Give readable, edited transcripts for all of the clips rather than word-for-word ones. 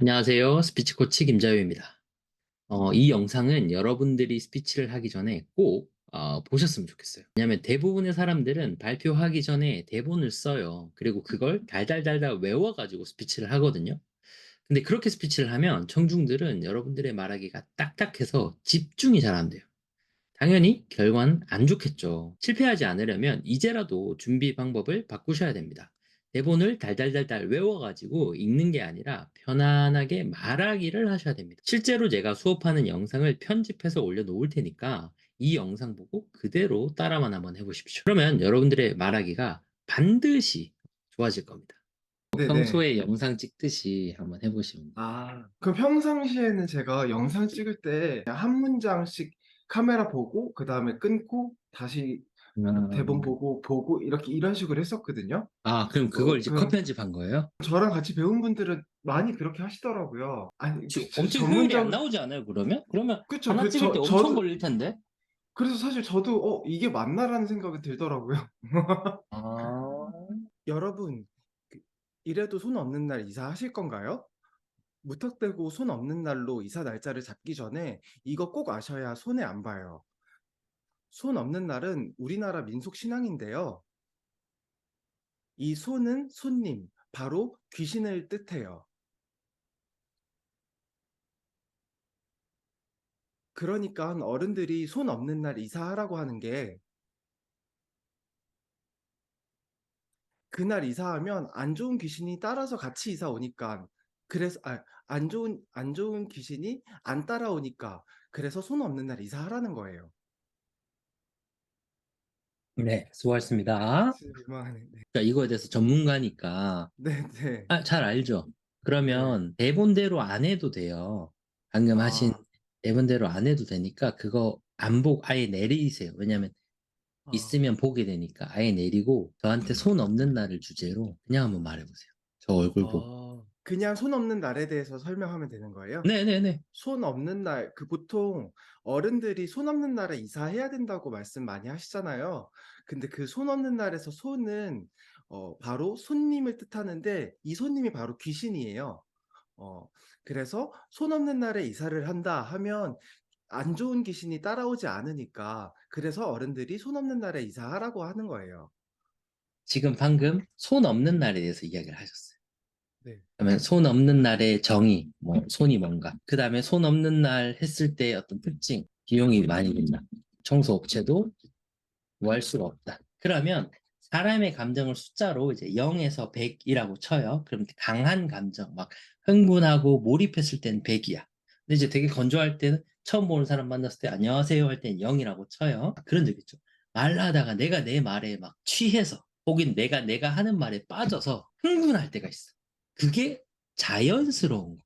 안녕하세요. 스피치 코치 김자유입니다. 이 영상은 여러분들이 스피치를 하기 전에 꼭 보셨으면 좋겠어요. 왜냐하면 대부분의 사람들은 발표하기 전에 대본을 써요. 그리고 그걸 달달달달 외워가지고 스피치를 하거든요. 근데 그렇게 스피치를 하면 청중들은 여러분들의 말하기가 딱딱해서 집중이 잘 안 돼요. 당연히 결과는 안 좋겠죠. 실패하지 않으려면 이제라도 준비 방법을 바꾸셔야 됩니다. 대본을 달달달달 외워가지고 읽는 게 아니라 편안하게 말하기를 하셔야 됩니다. 실제로 제가 수업하는 영상을 편집해서 올려놓을 테니까 이 영상 보고 그대로 따라만 한번 해보십시오. 그러면 여러분들의 말하기가 반드시 좋아질 겁니다. 네네. 평소에 영상 찍듯이 한번 해보시면 돼요. 그럼 평상시에는 제가 영상 찍을 때 한 문장씩 카메라 보고, 그 다음에 끊고, 다시 뭐 대본 음. 보고, 이렇게 이런 식으로 했었거든요. 그럼 그걸 이제 컷 그럼 편집한 거예요? 저랑 같이 배운 분들은 많이 그렇게 하시더라고요. 아니, 엄청 효율이 안 전문적, 나오지 않아요, 그러면? 그러면 그쵸. 하나 찍을 때 엄청 걸릴 텐데? 그래서 사실 저도, 이게 맞나라는 생각이 들더라고요. 아, 여러분, 그- 이래도 손 없는 날 이사하실 건가요? 무턱대고 손 없는 날로 이사 날짜를 잡기 전에 이거 꼭 아셔야 손해 안 봐요. 손 없는 날은 우리나라 민속 신앙인데요. 이 손은 손님, 바로 귀신을 뜻해요. 그러니까 어른들이 손 없는 날 이사하라고 하는 게, 그날 이사하면 안 좋은 귀신이 따라서 같이 이사 오니까, 그래서 안 좋은 귀신이 안 따라오니까, 그래서 손 없는 날 이사하라는 거예요. 네, 수고하셨습니다. 진짜 민망하네. 네. 자, 이거에 대해서 전문가니까, 네, 네. 잘 알죠? 네. 그러면 대본대로 안 해도 돼요. 방금 하신 아, 대본대로 안 해도 되니까, 그거 안 보고 아예 내리세요. 왜냐면 아. 있으면 보게 되니까 아예 내리고, 저한테 손 없는 날을 주제로 그냥 한번 말해보세요. 저 얼굴 보고. 그냥 손 없는 날에 대해서 설명하면 되는 거예요? 네네네. 손 없는 날, 보통 어른들이 손 없는 날에 이사해야 된다고 말씀 많이 하시잖아요. 근데 그 손 없는 날에서 손은 바로 손님을 뜻하는데 이 손님이 바로 귀신이에요. 어, 그래서 손 없는 날에 이사를 한다 하면 안 좋은 귀신이 따라오지 않으니까 그래서 어른들이 손 없는 날에 이사하라고 하는 거예요. 지금 방금 손 없는 날에 대해서 이야기를 하셨어요. 네. 그러면 손 없는 날의 정의, 뭐 손이 뭔가. 그 다음에 손 없는 날 했을 때 어떤 특징, 비용이 많이 든다. 청소 업체도 구할 수가 없다. 그러면 사람의 감정을 숫자로 이제 0에서 100이라고 쳐요. 그럼 강한 감정, 막 흥분하고 몰입했을 때는 100이야. 근데 이제 되게 건조할 때는 처음 보는 사람 만났을 때 안녕하세요 할 때는 0이라고 쳐요. 그런 적 있죠. 말하다가 내가 내 말에 막 취해서 혹은 내가 하는 말에 빠져서 흥분할 때가 있어. 그게 자연스러운 거야.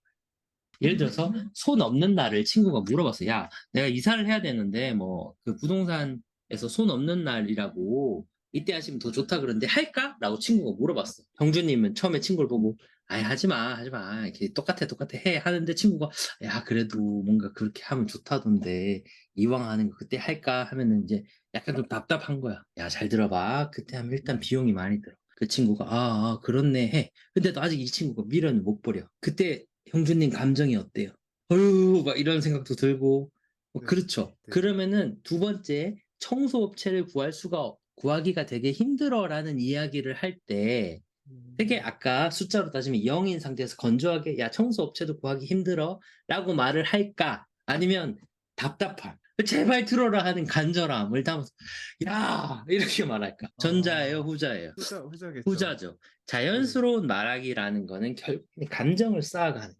예를 들어서 손 없는 날을 친구가 물어봤어. 야, 내가 이사를 해야 되는데 뭐 그 부동산에서 손 없는 날이라고 이때 하시면 더 좋다 그러는데 할까? 라고 친구가 물어봤어. 형주님은 처음에 친구를 보고 아이 하지 마, 하지 마. 이렇게 똑같아 해 하는데 친구가 야 그래도 뭔가 그렇게 하면 좋다던데 이왕 하는 거 그때 할까 하면은 이제 약간 좀 답답한 거야. 야 잘 들어봐. 그때 하면 일단 비용이 많이 들어. 그 친구가 그렇네 해. 근데도 아직 이 친구가 미련을 못 버려. 그때 형주님 감정이 어때요? 어휴, 막 이런 생각도 들고. 네. 그렇죠. 네. 그러면은 두 번째, 청소업체를 구하기가 되게 힘들어라는 이야기를 할 때, 되게 음. 아까 숫자로 따지면 0인 상태에서 건조하게, 야, 청소업체도 구하기 힘들어? 라고 말을 할까? 아니면 답답함. 제발 들어라 하는 간절함을 담아서, 야! 이렇게 말할까? 전자예요, 아, 후자예요? 후자겠죠. 후자죠. 네. 자연스러운 말하기라는 거는 결국 감정을 쌓아가는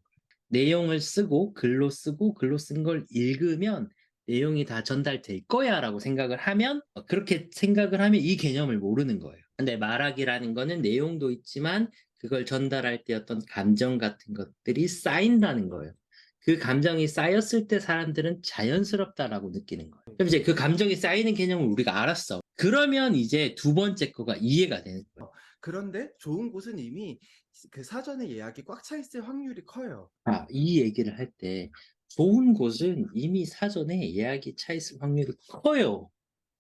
내용을 쓰고 글로 쓰고 글로 쓴 걸 읽으면 내용이 다 전달될 거야라고 생각을 하면 그렇게 생각을 하면 이 개념을 모르는 거예요. 근데 말하기라는 거는 내용도 있지만 그걸 전달할 때 어떤 감정 같은 것들이 쌓인다는 거예요. 그 감정이 쌓였을 때 사람들은 자연스럽다라고 느끼는 거예요. 그럼 이제 그 감정이 쌓이는 개념을 우리가 알았어. 그러면 이제 두 번째 거가 이해가 되는 거예요. 그런데 좋은 곳은 이미 그 사전에 예약이 꽉 차 있을 확률이 커요. 이 얘기를 할 때 좋은 곳은 이미 사전에 예약이 차 있을 확률이 커요.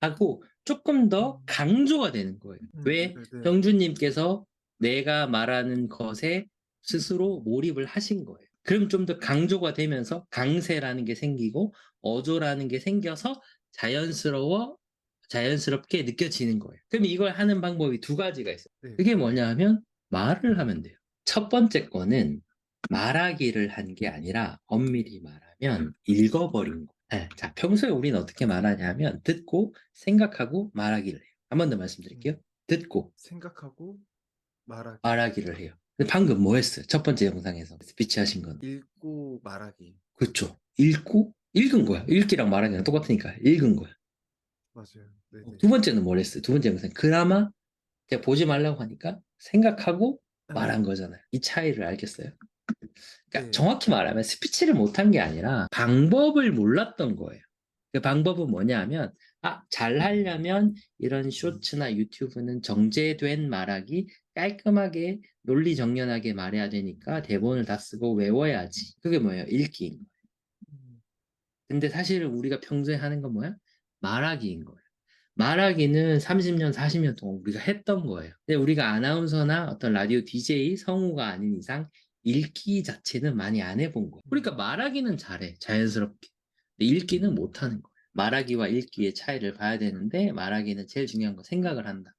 하고 조금 더 음, 강조가 되는 거예요. 왜? 네네. 형주님께서 내가 말하는 것에 스스로 몰입을 하신 거예요. 그럼 좀 더 강조가 되면서 강세라는 게 생기고 어조라는 게 생겨서 자연스럽게 느껴지는 거예요. 그럼 이걸 하는 방법이 두 가지가 있어요. 네. 그게 뭐냐 하면 말을 하면 돼요. 첫 번째 거는 말하기를 한 게 아니라 엄밀히 말하면 읽어버린 거. 네, 자, 평소에 우리는 어떻게 말하냐면 듣고 생각하고 말하기를 해요. 한 번 더 말씀드릴게요. 듣고 생각하고 말하기. 말하기를 해요. 근데 방금 뭐 했어요? 첫 번째 영상에서 스피치 하신 건. 읽고 말하기. 그렇죠. 읽고 읽은 거야. 읽기랑 말하기랑 똑같으니까 읽은 거야. 맞아요. 네네. 두 번째는 뭘 했어요? 두 번째 영상. 그나마 제가 보지 말라고 하니까 생각하고 말한 거잖아요. 이 차이를 알겠어요? 그러니까 네. 정확히 말하면 스피치를 못한 게 아니라 방법을 몰랐던 거예요. 그 방법은 뭐냐 하면 잘 하려면 이런 쇼츠나 유튜브는 정제된 말하기 깔끔하게 논리정연하게 말해야 되니까 대본을 다 쓰고 외워야지. 그게 뭐예요? 읽기인 거예요. 음, 근데 사실은 우리가 평소에 하는 건 뭐야? 말하기인 거예요. 말하기는 30년, 40년 동안 우리가 했던 거예요. 근데 우리가 아나운서나 어떤 라디오 DJ 성우가 아닌 이상 읽기 자체는 많이 안 해본 거예요. 그러니까 말하기는 잘해, 자연스럽게. 근데 읽기는 못하는 거예요. 말하기와 읽기의 차이를 봐야 되는데 말하기는 제일 중요한 거 생각을 한다.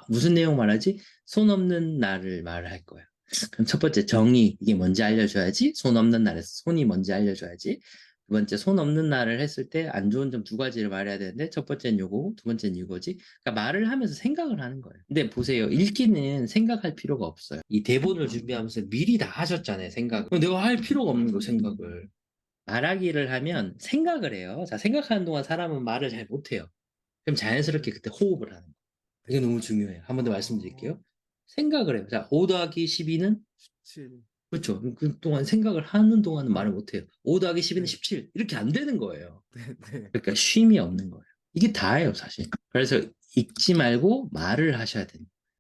무슨 내용 말하지? 손 없는 날을 말할 거야. 그럼 첫 번째 정의, 이게 뭔지 알려줘야지. 손 없는 날에서 손이 뭔지 알려줘야지. 두 번째, 손 없는 날을 했을 때 안 좋은 점 두 가지를 말해야 되는데, 첫 번째는 요거고, 두 번째는 이거지. 그러니까 말을 하면서 생각을 하는 거예요. 근데 보세요. 읽기는 생각할 필요가 없어요. 이 대본을 준비하면서 미리 다 하셨잖아요, 생각을. 그럼 내가 할 필요가 없는 거, 생각을. 말하기를 하면 생각을 해요. 자, 생각하는 동안 사람은 말을 잘 못해요. 그럼 자연스럽게 그때 호흡을 하는 거예요. 이게 너무 중요해요. 한 번 더 말씀드릴게요. 생각을 해요. 자, 5 더하기 12는 17. 그렇죠. 그동안 생각을 하는 동안은 말을 못해요. 5 더하기 12는 네. 17. 이렇게 안 되는 거예요. 네네. 그러니까 쉼이 없는 거예요. 이게 다예요, 사실. 그래서 읽지 말고 말을 하셔야 됩니다.